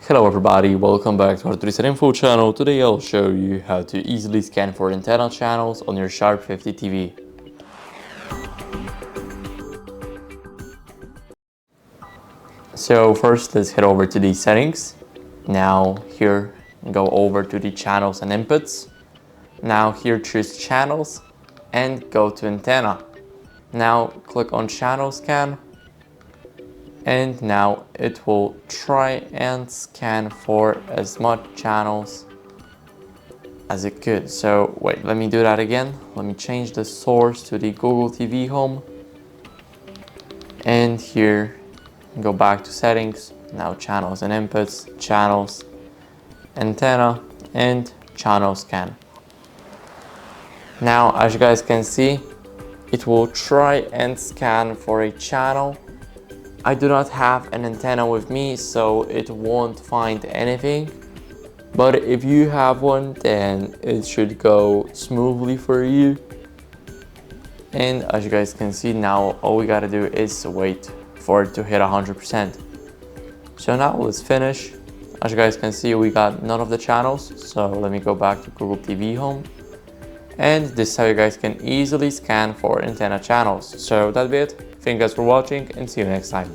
Hello everybody, welcome back to HardReset.Info channel. Today I'll show you how to easily scan for antenna channels on your Sharp 50 TV. So first let's head over to the settings. Now here go over to the channels and inputs. Now here choose channels and go to antenna. Now click on channel scan. And now it will try and scan for as much channels as it could. So wait, let me do that again. Let me change the source to the Google TV home. And here, go back to settings. Now channels and inputs, channels, antenna, and channel scan. Now, as you guys can see, it will try and scan for a channel. I do not have an antenna with me, so it won't find anything. But if you have one, then it should go smoothly for you. And as you guys can see now, all we gotta do is wait for it to hit 100%. So now let's finish. As you guys can see, we got none of the channels. So let me go back to Google TV Home. And this is how you guys can easily scan for antenna channels. So that'll be it. Thank you guys for watching and see you next time.